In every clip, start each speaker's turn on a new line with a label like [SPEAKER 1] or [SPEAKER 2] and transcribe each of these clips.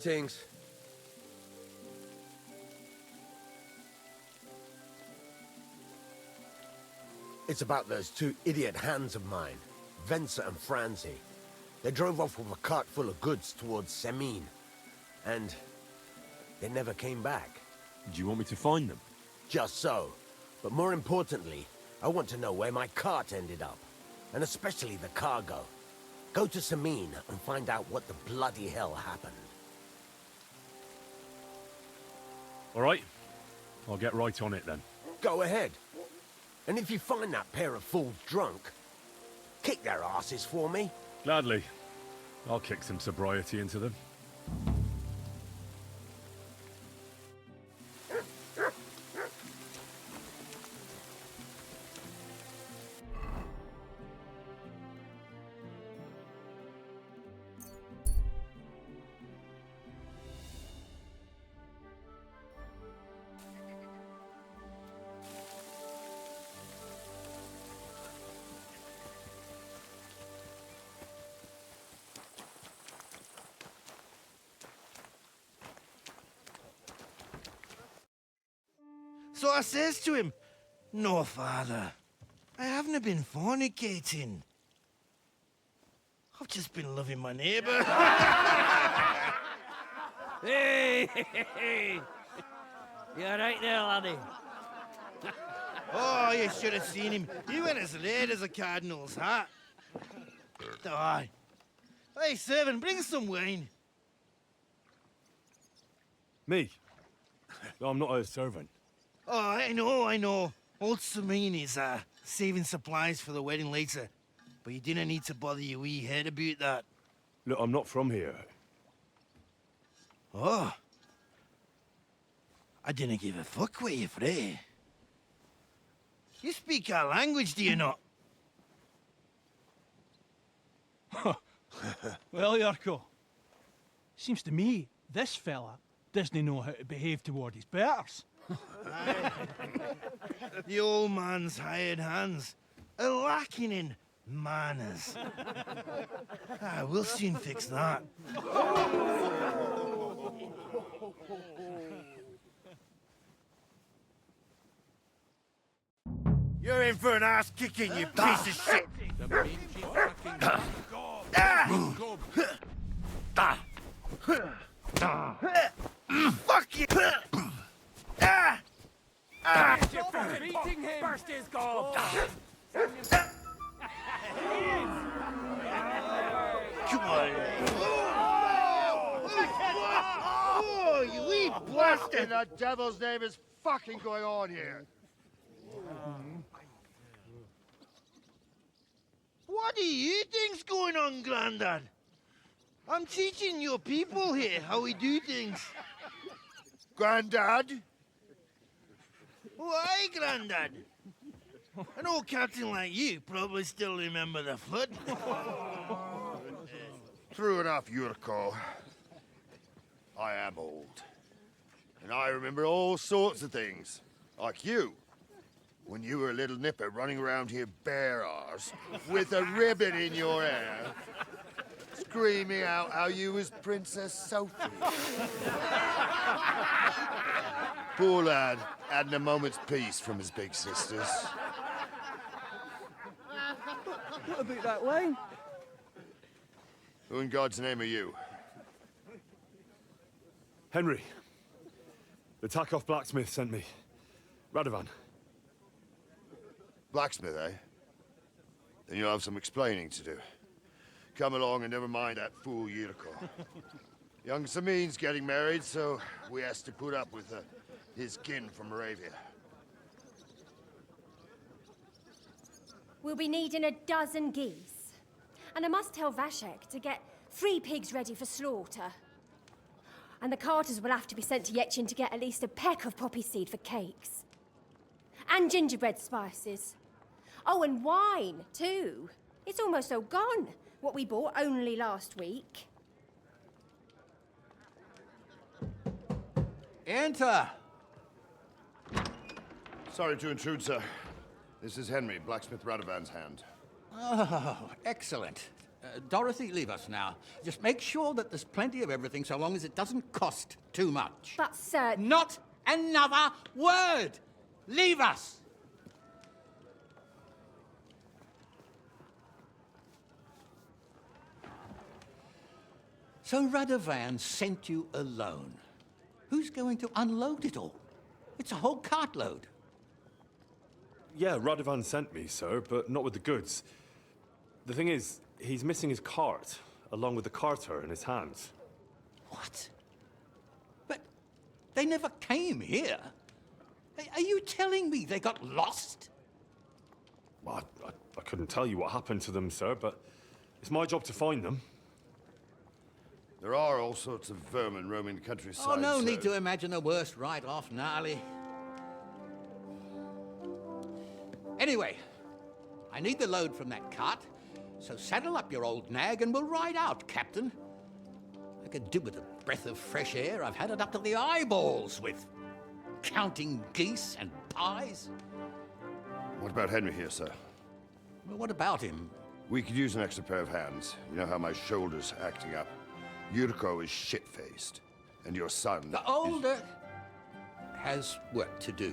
[SPEAKER 1] Greetings. It's about those two idiot hands of mine, Venser and Franzi. They drove off with a cart full of goods towards Semine, and they never came back.
[SPEAKER 2] Do you want me to find them?
[SPEAKER 1] Just so. But more importantly, I want to know where my cart ended up, and especially the cargo. Go to Semine and find out what the bloody hell happened.
[SPEAKER 2] All right. I'll get right on it then.
[SPEAKER 1] Go ahead. And if you find that pair of fools drunk, kick their asses for me.
[SPEAKER 2] Gladly. I'll kick some sobriety into them.
[SPEAKER 3] So I says to him, "No, father, I haven't been fornicating. I've just been loving my neighbour."
[SPEAKER 4] Hey! You alright there, laddie?
[SPEAKER 3] Oh, you should have seen him. He went as late as a cardinal's hat. Aye. Hey, servant, bring some wine.
[SPEAKER 2] Me? I'm not a servant.
[SPEAKER 3] Oh, I know. Old Semine is saving supplies for the wedding later. But you didn't need to bother your wee head about that.
[SPEAKER 2] Look, I'm not from here.
[SPEAKER 3] Oh. I didn't give a fuck what you pray. You speak our language, do you not?
[SPEAKER 5] Well, Yarko, seems to me this fella doesn't know how to behave toward his betters.
[SPEAKER 3] The old man's hired hands are lacking in manners. We'll soon fix that. You're in for an ass kicking, you piece of shit! Fuck you!
[SPEAKER 4] Beating him! Burst his gob!
[SPEAKER 3] Come on! Oh, you wee
[SPEAKER 6] What in
[SPEAKER 3] bastard!
[SPEAKER 6] the devil's name is fucking going on here?
[SPEAKER 3] What do you think's going on, Grandad? I'm teaching your people here how we do things.
[SPEAKER 6] Grandad?
[SPEAKER 3] Why, Grandad? An old captain like you probably still remember the flood.
[SPEAKER 6] True enough, Yurko. I am old. And I remember all sorts of things. Like you. When you were a little nipper running around here bare arse, with a ribbon in your hair, screaming out how you was Princess Sophie. Poor lad, hadn't a moment's peace from his big sisters.
[SPEAKER 5] What about that wine?
[SPEAKER 6] Who in God's name are you?
[SPEAKER 2] Henry. The Takeoff blacksmith sent me. Radovan.
[SPEAKER 6] Blacksmith, eh? Then you'll have some explaining to do. Come along and never mind that fool Yurko. Young Semine's getting married, so we has to put up with his kin from Moravia.
[SPEAKER 7] We'll be needing a dozen geese. And I must tell Vashek to get 3 pigs ready for slaughter. And the carters will have to be sent to Yetchin to get at least a peck of poppy seed for cakes. And gingerbread spices. Oh, and wine, too. It's almost all gone, what we bought only last week.
[SPEAKER 8] Enter!
[SPEAKER 6] Sorry to intrude, sir. This is Henry, blacksmith Radovan's hand.
[SPEAKER 8] Oh, excellent. Dorothy, leave us now. Just make sure that there's plenty of everything so long as it doesn't cost too much.
[SPEAKER 7] But, sir...
[SPEAKER 8] Not another word! Leave us! So Radovan sent you alone. Who's going to unload it all? It's a whole cartload.
[SPEAKER 2] Yeah, Radovan sent me, sir, but not with the goods. The thing is, he's missing his cart, along with the carter in his hands.
[SPEAKER 8] What? But they never came here. Are you telling me they got lost?
[SPEAKER 2] Well, I couldn't tell you what happened to them, sir, but it's my job to find them.
[SPEAKER 6] There are all sorts of vermin roaming the countryside.
[SPEAKER 8] Oh, no
[SPEAKER 6] sir.
[SPEAKER 8] need to imagine the worst right off, gnarly. Anyway, I need the load from that cart, so saddle up your old nag and we'll ride out, Captain. I could do with a breath of fresh air. I've had it up to the eyeballs with counting geese and pies.
[SPEAKER 6] What about Henry here, sir?
[SPEAKER 8] Well, what about him?
[SPEAKER 6] We could use an extra pair of hands. You know how my shoulder's acting up. Yuriko is shit-faced, and your son...
[SPEAKER 8] The older has work to do.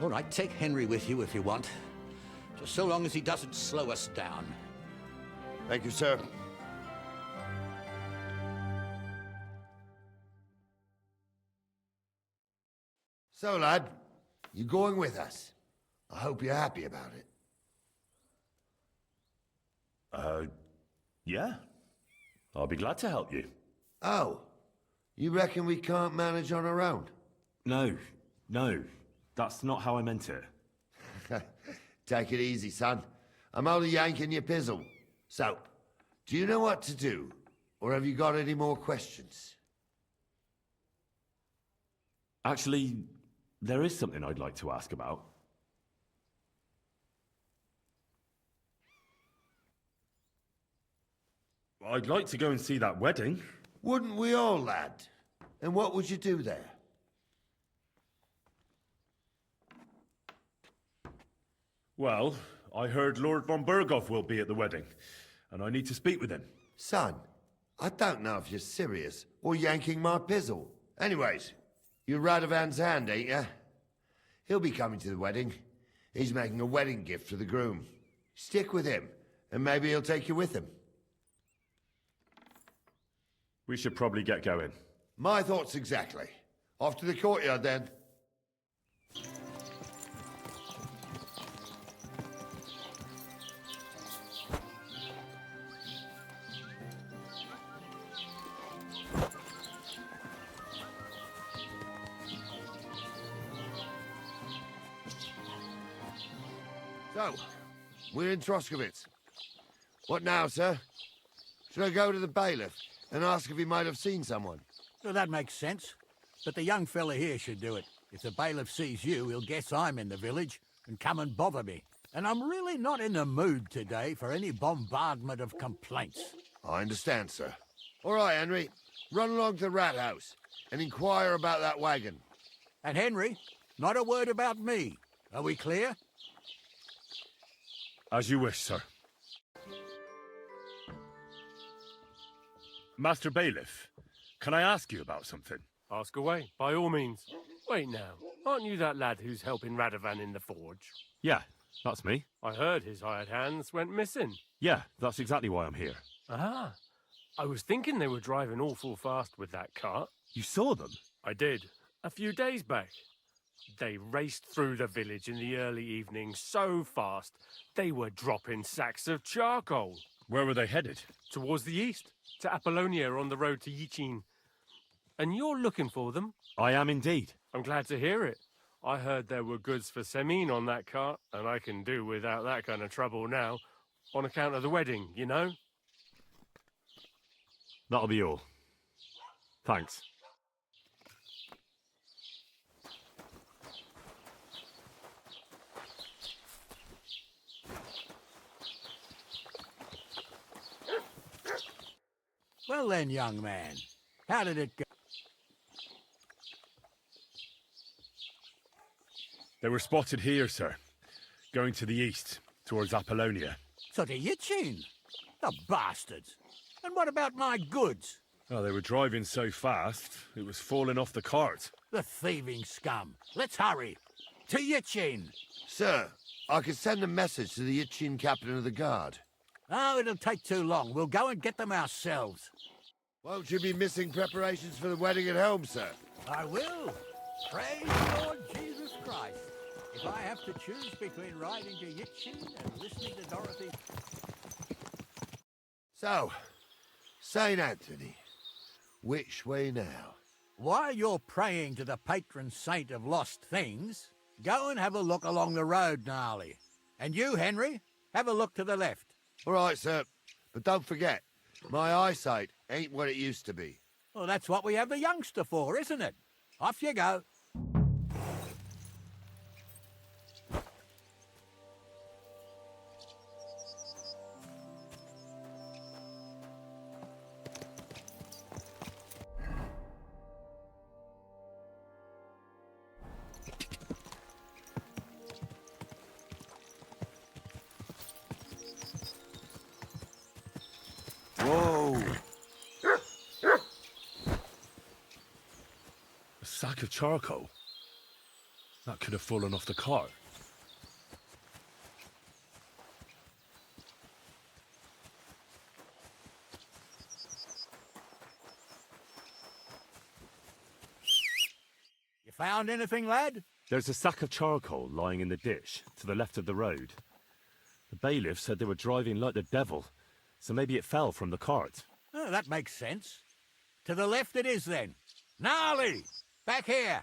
[SPEAKER 8] All right, take Henry with you if you want. Just so long as he doesn't slow us down.
[SPEAKER 6] Thank you, sir. So, lad, you going with us? I hope you're happy about it.
[SPEAKER 9] Yeah. I'll be glad to help you.
[SPEAKER 6] Oh, you reckon we can't manage on our own?
[SPEAKER 9] No, that's not how I meant it.
[SPEAKER 6] Take it easy, son. I'm only yanking your pizzle. So, do you know what to do? Or have you got any more questions?
[SPEAKER 9] Actually, there is something I'd like to ask about.
[SPEAKER 2] I'd like to go and see that wedding.
[SPEAKER 6] Wouldn't we all, lad? And what would you do there?
[SPEAKER 2] Well, I heard Lord von Berghoff will be at the wedding, and I need to speak with him.
[SPEAKER 6] Son, I don't know if you're serious or yanking my pizzle. Anyways, you're Radovan's hand, ain't you? He'll be coming to the wedding. He's making a wedding gift for the groom. Stick with him, and maybe he'll take you with him.
[SPEAKER 2] We should probably get going.
[SPEAKER 6] My thoughts exactly. Off to the courtyard, then. So, we're in Troskowitz. What now, sir? Should I go to the bailiff and ask if he might have seen someone?
[SPEAKER 8] Well, that makes sense. But the young fella here should do it. If the bailiff sees you, he'll guess I'm in the village and come and bother me. And I'm really not in the mood today for any bombardment of complaints.
[SPEAKER 6] I understand, sir. All right, Henry. Run along to the rat house and inquire about that wagon.
[SPEAKER 8] And Henry, not a word about me. Are we clear?
[SPEAKER 2] As you wish, sir. Master Bailiff, can I ask you about something?
[SPEAKER 4] Ask away, by all means. Wait now, aren't you that lad who's helping Radovan in the forge?
[SPEAKER 2] Yeah, that's me.
[SPEAKER 4] I heard his hired hands went missing.
[SPEAKER 2] Yeah, that's exactly why I'm here.
[SPEAKER 4] Ah, I was thinking they were driving awful fast with that cart.
[SPEAKER 2] You saw them?
[SPEAKER 4] I did, a few days back. They raced through the village in the early evening so fast, they were dropping sacks of charcoal.
[SPEAKER 2] Where were they headed?
[SPEAKER 4] Towards the east, to Apollonia on the road to Yichin. And you're looking for them?
[SPEAKER 2] I am indeed.
[SPEAKER 4] I'm glad to hear it. I heard there were goods for Semine on that cart, and I can do without that kind of trouble now, on account of the wedding, you know?
[SPEAKER 2] That'll be all. Thanks.
[SPEAKER 8] Well then, young man, how did it go?
[SPEAKER 2] They were spotted here, sir. Going to the east, towards Apollonia.
[SPEAKER 8] So to Yichin. The bastards! And what about my goods?
[SPEAKER 2] Oh, they were driving so fast, it was falling off the cart.
[SPEAKER 8] The thieving scum. Let's hurry. To Yichin.
[SPEAKER 6] Sir, I can send a message to the Itchin captain of the guard.
[SPEAKER 8] Oh, it'll take too long. We'll go and get them ourselves.
[SPEAKER 6] Won't you be missing preparations for the wedding at home, sir?
[SPEAKER 8] I will. Praise the Lord Jesus Christ. If I have to choose between riding to Yichin and listening to Dorothy...
[SPEAKER 6] So, St. Anthony, which way now?
[SPEAKER 8] While you're praying to the patron saint of lost things, go and have a look along the road, Gnarly. And you, Henry, have a look to the left.
[SPEAKER 6] All right, sir. But don't forget, my eyesight ain't what it used to be.
[SPEAKER 8] Well, that's what we have the youngster for, isn't it? Off you go.
[SPEAKER 6] Whoa!
[SPEAKER 2] A sack of charcoal? That could have fallen off the cart.
[SPEAKER 8] You found anything, lad?
[SPEAKER 2] There's a sack of charcoal lying in the ditch to the left of the road. The bailiff said they were driving like the devil, so maybe it fell from the cart.
[SPEAKER 8] Oh, that makes sense. To the left it is, then. Gnarly! Back here!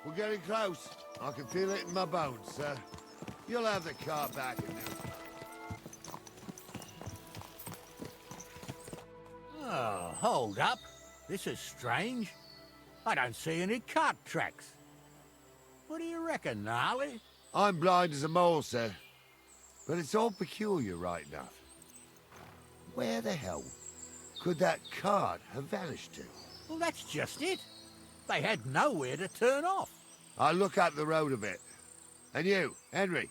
[SPEAKER 6] We're getting close. I can feel it in my bones, sir. You'll have the car back in no time.
[SPEAKER 8] Oh, hold up. This is strange. I don't see any cart tracks. What do you reckon, Gnarly?
[SPEAKER 6] I'm blind as a mole, sir. But it's all peculiar right enough. Where the hell could that cart have vanished to?
[SPEAKER 8] Well, that's just it. They had nowhere to turn off.
[SPEAKER 6] I'll look up the road a bit. And you, Henry,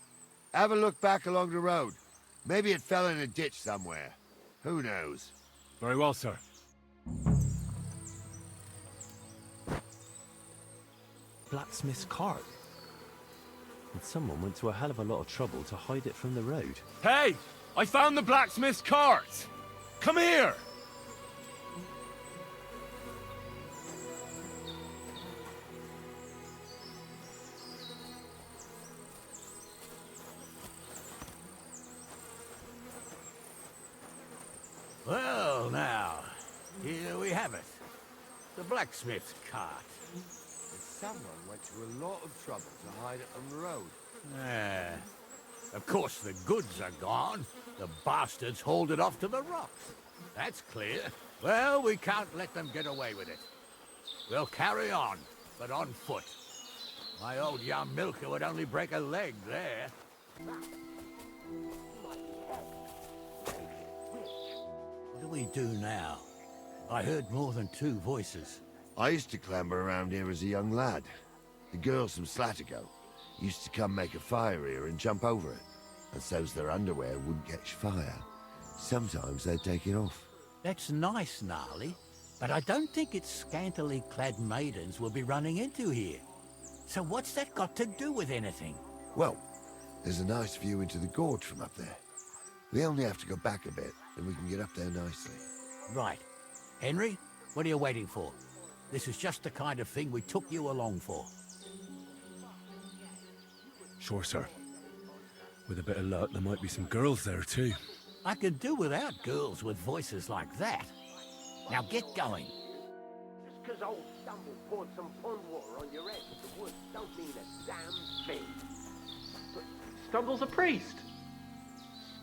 [SPEAKER 6] have a look back along the road. Maybe it fell in a ditch somewhere. Who knows?
[SPEAKER 2] Very well, sir. Blacksmith's cart. And someone went to a hell of a lot of trouble to hide it from the road. Hey! I found the blacksmith's cart! Come here!
[SPEAKER 8] Well, now, here we have it. The blacksmith's cart.
[SPEAKER 6] And someone went to a lot of trouble to hide it on the road.
[SPEAKER 8] Of course, the goods are gone. The bastards hauled it off to the rocks. That's clear. Well, we can't let them get away with it. We'll carry on, but on foot. My old young milker would only break a leg there. What do we do now? I heard more than two voices.
[SPEAKER 6] I used to clamber around here as a young lad. The girls from Slatigo used to come make a fire here and jump over it, and so's their underwear wouldn't catch fire. Sometimes they'd take it off.
[SPEAKER 8] That's nice, Gnarly, but I don't think it's scantily clad maidens we'll be running into here. So what's that got to do with anything?
[SPEAKER 6] Well, there's a nice view into the gorge from up there. We only have to go back a bit, and we can get up there nicely.
[SPEAKER 8] Right. Henry, what are you waiting for? This is just the kind of thing we took you along for.
[SPEAKER 2] Sure, sir. With a bit of luck, there might be some girls there, too.
[SPEAKER 8] I could do without girls with voices like that. Now get going.
[SPEAKER 1] Just 'cause old Stumble poured some pond water on your head with the woods don't mean a damn thing.
[SPEAKER 10] Stumble's a priest.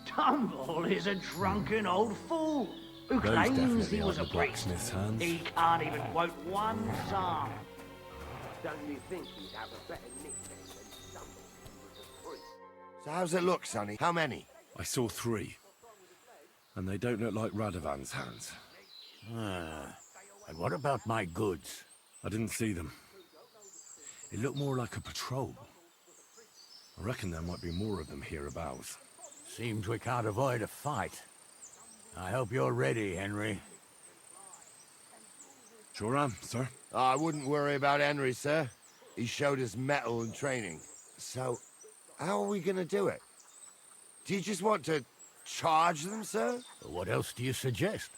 [SPEAKER 10] Stumble is a drunken old fool who
[SPEAKER 2] Those
[SPEAKER 10] claims
[SPEAKER 2] definitely
[SPEAKER 10] he was a
[SPEAKER 2] aren't the
[SPEAKER 10] priest.
[SPEAKER 2] blacksmith's hands.
[SPEAKER 10] He can't even quote one psalm.
[SPEAKER 1] Don't you think he'd have a better nickname than Stumble if he was a priest?
[SPEAKER 6] So how's it look, Sonny? How many?
[SPEAKER 2] I saw 3.
[SPEAKER 9] And they don't look like Radovan's hands.
[SPEAKER 11] And what about my goods?
[SPEAKER 9] I didn't see them. It looked more like a patrol. I reckon there might be more of them hereabouts.
[SPEAKER 11] Seems we can't avoid a fight. I hope you're ready, Henry.
[SPEAKER 9] Sure am, sir.
[SPEAKER 6] I wouldn't worry about Henry, sir. He showed us mettle and training. So, how are we gonna do it? Do you just want to charge them, sir?
[SPEAKER 11] What else do you suggest?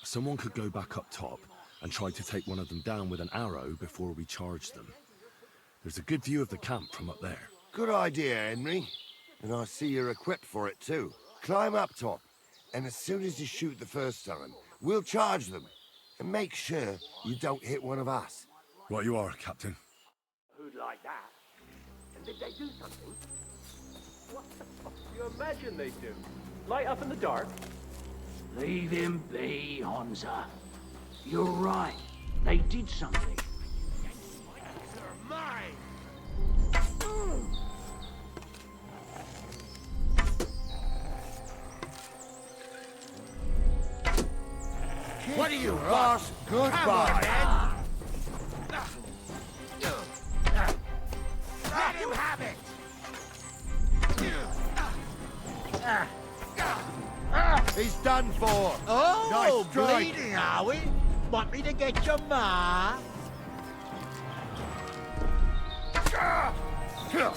[SPEAKER 9] Someone could go back up top and try to take one of them down with an arrow before we charge them. There's a good view of the camp from up there.
[SPEAKER 6] Good idea, Henry. And I see you're equipped for it, too. Climb up top, and as soon as you shoot the first time, we'll charge them. And make sure you don't hit one of us.
[SPEAKER 9] Right you are, Captain.
[SPEAKER 10] Who'd like that? And did they do something? What the fuck do you imagine they do? Light up in the dark? Leave him be, Honza. You're right. They did something.
[SPEAKER 6] They're mine!
[SPEAKER 1] What are you,
[SPEAKER 6] Boss, goodbye.
[SPEAKER 1] Let him have it!
[SPEAKER 6] He's done for.
[SPEAKER 11] Oh,
[SPEAKER 6] Nice strike.
[SPEAKER 11] bleeding, are we? Want me to get your ma?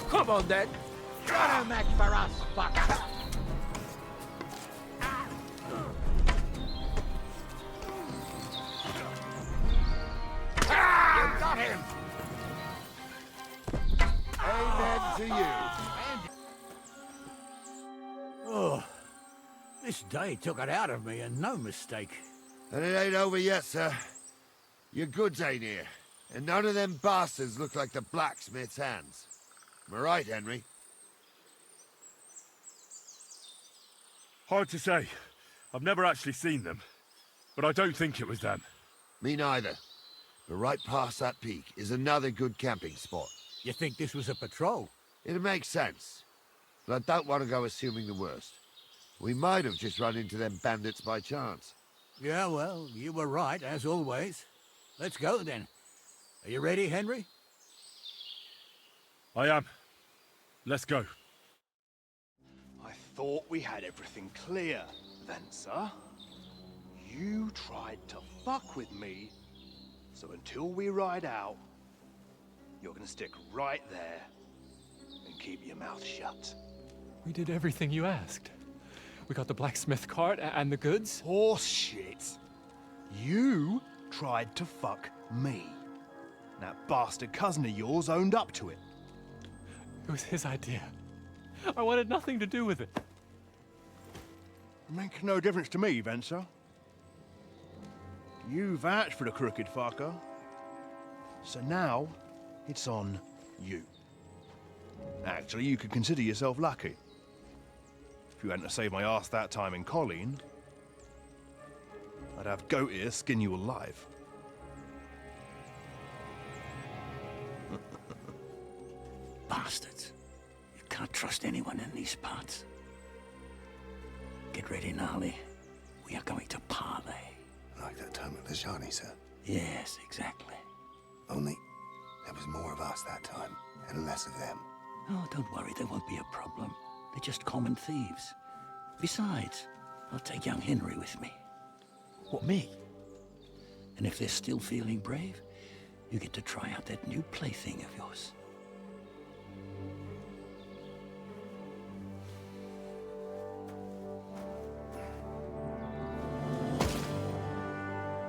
[SPEAKER 1] Come on, then.
[SPEAKER 11] Got a match for us, fucker.
[SPEAKER 1] You got him!
[SPEAKER 6] Amen to you.
[SPEAKER 11] Oh, this day took it out of me, and no mistake.
[SPEAKER 6] And it ain't over yet, sir. Your goods ain't here. And none of them bastards look like the blacksmith's hands. Am I right, Henry?
[SPEAKER 9] Hard to say. I've never actually seen them. But I don't think it was them.
[SPEAKER 6] Me neither. But right past that peak is another good camping spot.
[SPEAKER 11] You think this was a patrol?
[SPEAKER 6] It makes sense. But I don't want to go assuming the worst. We might have just run into them bandits by chance.
[SPEAKER 11] Yeah, well, you were right, as always. Let's go, then. Are you ready, Henry?
[SPEAKER 9] I am. Let's go.
[SPEAKER 12] I thought we had everything clear, Venser. You tried to fuck with me, so until we ride out, you're gonna stick right there and keep your mouth shut.
[SPEAKER 13] We did everything you asked. We got the blacksmith cart and the goods.
[SPEAKER 12] Horse shit. You tried to fuck me. That bastard cousin of yours owned up to it.
[SPEAKER 13] It was his idea. I wanted nothing to do with it.
[SPEAKER 12] Make no difference to me, Venser. You vouched for the crooked fucker. So now, it's on you. Actually, you could consider yourself lucky. If you hadn't saved my ass that time in Colleen, I'd have goat ear skin you alive.
[SPEAKER 11] Bastards. You can't trust anyone in these parts. Get ready, Gnarly. We are going to parley.
[SPEAKER 14] Like that time at the Shani, sir?
[SPEAKER 11] Yes, exactly.
[SPEAKER 14] Only there was more of us that time, and less of them.
[SPEAKER 11] Oh, don't worry, there won't be a problem. They're just common thieves. Besides, I'll take young Henry with me.
[SPEAKER 5] What, me?
[SPEAKER 11] And if they're still feeling brave, you get to try out that new plaything of yours.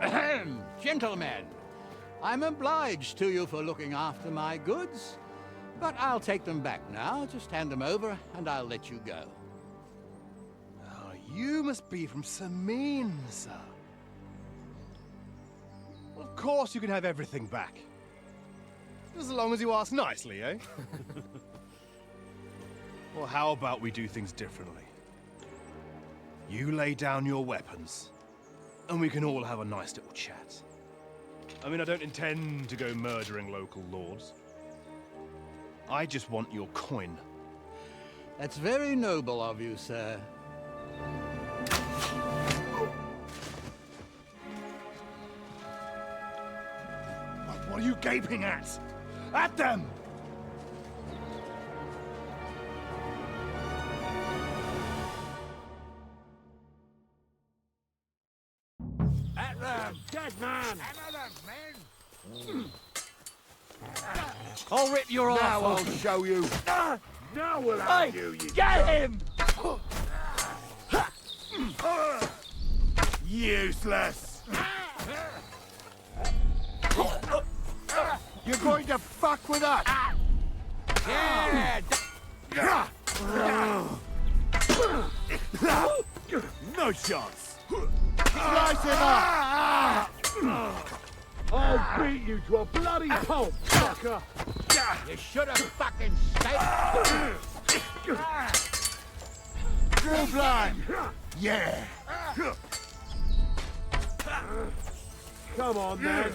[SPEAKER 8] Ahem, gentlemen, I'm obliged to you for looking after my goods, but I'll take them back now. Just hand them over, and I'll let you go.
[SPEAKER 12] Oh, you must be from Samin, sir. Of course you can have everything back. Just as long as you ask nicely, eh? Well, how about we do things differently? You lay down your weapons, and we can all have a nice little chat. I mean, I don't intend to go murdering local lords. I just want your coin.
[SPEAKER 8] That's very noble of you, sir.
[SPEAKER 12] What are you gaping at? At them!
[SPEAKER 10] At them! Dead man!
[SPEAKER 3] I'll rip your arse
[SPEAKER 6] Now I'll
[SPEAKER 3] off.
[SPEAKER 6] show you.
[SPEAKER 10] Now we'll have you,
[SPEAKER 3] Get him!
[SPEAKER 6] Useless. You're going to fuck with us.
[SPEAKER 8] Yeah!
[SPEAKER 6] No chance. Slice him up.
[SPEAKER 10] I'll beat you to a bloody pulp, fucker!
[SPEAKER 8] You should have fucking stayed.
[SPEAKER 6] Through blind. Yeah.
[SPEAKER 10] Come on, then.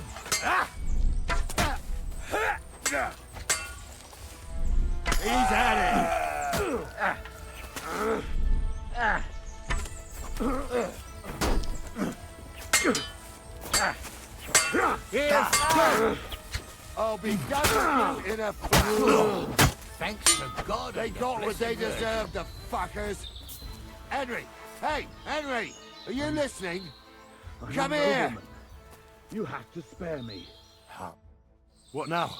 [SPEAKER 6] He's had it. I'll be done with you in a flash.
[SPEAKER 8] Thanks to God.
[SPEAKER 6] They
[SPEAKER 8] and
[SPEAKER 6] got
[SPEAKER 8] your
[SPEAKER 6] what they
[SPEAKER 8] blessed
[SPEAKER 6] deserved, the fuckers. Henry! Hey, Henry! Are you listening? Come here!
[SPEAKER 10] You have to spare me.
[SPEAKER 9] What now?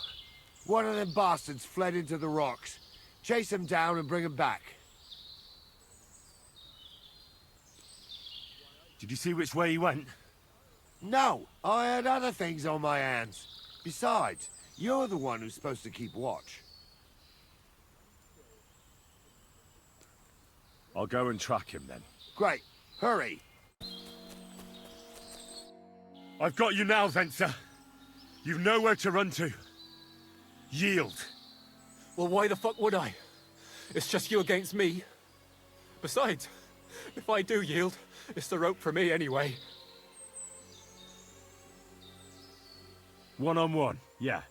[SPEAKER 6] One of them bastards fled into the rocks. Chase him down and bring him back.
[SPEAKER 9] Did you see which way he went?
[SPEAKER 6] No, I had other things on my hands. Besides, you're the one who's supposed to keep watch.
[SPEAKER 9] I'll go and track him then.
[SPEAKER 6] Great. Hurry.
[SPEAKER 9] I've got you now, Venser. You've nowhere to run to. Yield.
[SPEAKER 13] Well, why the fuck would I? It's just you against me. Besides, if I do yield, it's the rope for me anyway.
[SPEAKER 9] One-on-one, yeah.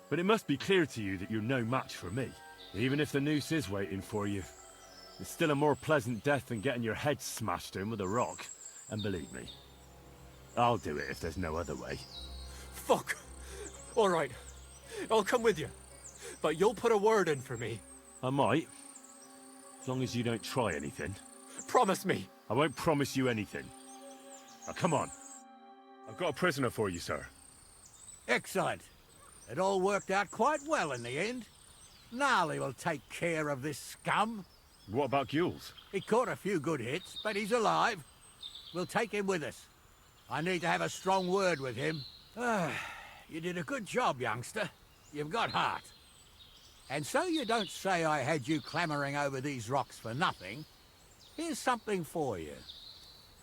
[SPEAKER 9] But it must be clear to you that you're no match for me. Even if the noose is waiting for you, it's still a more pleasant death than getting your head smashed in with a rock. And believe me, I'll do it if there's no other way.
[SPEAKER 13] Fuck! All right, I'll come with you. But you'll put a word in for me.
[SPEAKER 9] I might. As long as you don't try anything.
[SPEAKER 13] Promise me.
[SPEAKER 9] I won't promise you anything. Now, come on. I've got a prisoner for you, sir.
[SPEAKER 8] Excellent. It all worked out quite well in the end. Gnarly will take care of this scum.
[SPEAKER 9] What about Gules?
[SPEAKER 8] He caught a few good hits, but he's alive. We'll take him with us. I need to have a strong word with him. You did a good job, youngster. You've got heart. And so you don't say I had you clambering over these rocks for nothing, here's something for you.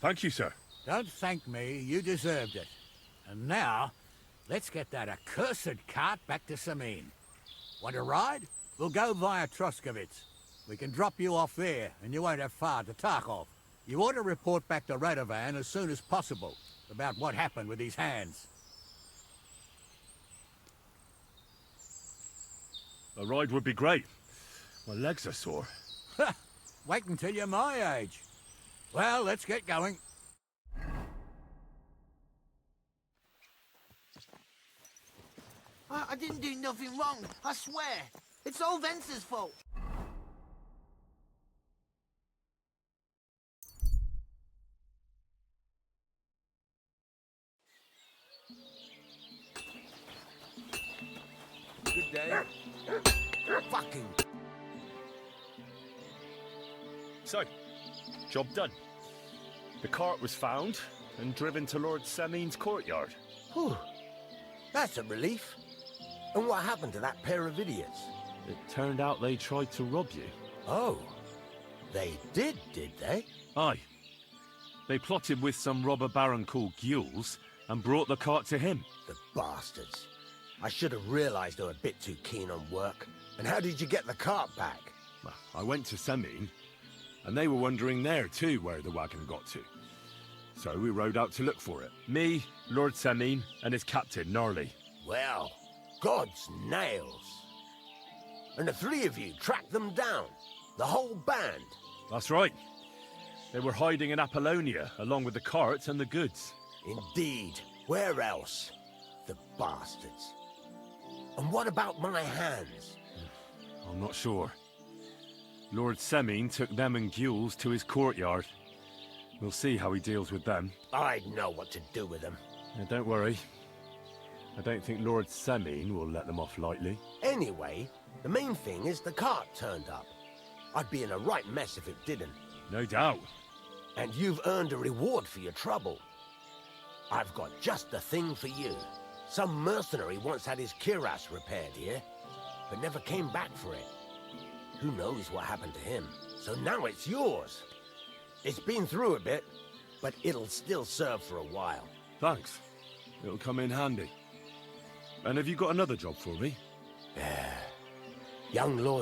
[SPEAKER 9] Thank you, sir.
[SPEAKER 8] Don't thank me, you deserved it. And now, let's get that accursed cart back to Sameen. Want to ride? We'll go via Troskovitz. We can drop you off there, and you won't have far to Tarkov. You ought to report back to Radovan as soon as possible about what happened with his hands.
[SPEAKER 9] A ride would be great. My legs are sore.
[SPEAKER 8] Wait until you're my age. Well, let's get going.
[SPEAKER 3] I didn't do nothing wrong, I swear. It's all Venser's fault.
[SPEAKER 1] Good day. Fucking.
[SPEAKER 9] So, job done. The cart was found and driven to Lord Semeen's courtyard.
[SPEAKER 1] Whew. That's a relief. And what happened to that pair of idiots?
[SPEAKER 9] It turned out they tried to rob you.
[SPEAKER 1] Oh. They did they?
[SPEAKER 9] Aye. They plotted with some robber baron called Gules and brought the cart to him.
[SPEAKER 1] The bastards. I should have realized they were a bit too keen on work. And how did you get the cart back?
[SPEAKER 9] Well, I went to Semeen, and they were wondering there too where the wagon got to. So we rode out to look for it. Me, Lord Semeen, and his captain, Gnarly.
[SPEAKER 1] Well, God's nails. And the three of you tracked them down. The whole band.
[SPEAKER 9] That's right. They were hiding in Apollonia, along with the carts and the goods.
[SPEAKER 1] Indeed. Where else? The bastards. And what about my hands?
[SPEAKER 9] I'm not sure. Lord Semine took them and Gules to his courtyard. We'll see how he deals with them.
[SPEAKER 1] I'd know what to do with them.
[SPEAKER 9] Now, don't worry. I don't think Lord Semine will let them off lightly.
[SPEAKER 1] Anyway, the main thing is the cart turned up. I'd be in a right mess if it didn't.
[SPEAKER 9] No doubt.
[SPEAKER 1] And you've earned a reward for your trouble. I've got just the thing for you. Some mercenary once had his cuirass repaired here, but never came back for it. Who knows what happened to him? So now it's yours. It's been through a bit, but it'll still serve for a while.
[SPEAKER 9] Thanks. It'll come in handy. And have you got another job for me?
[SPEAKER 1] Young Lord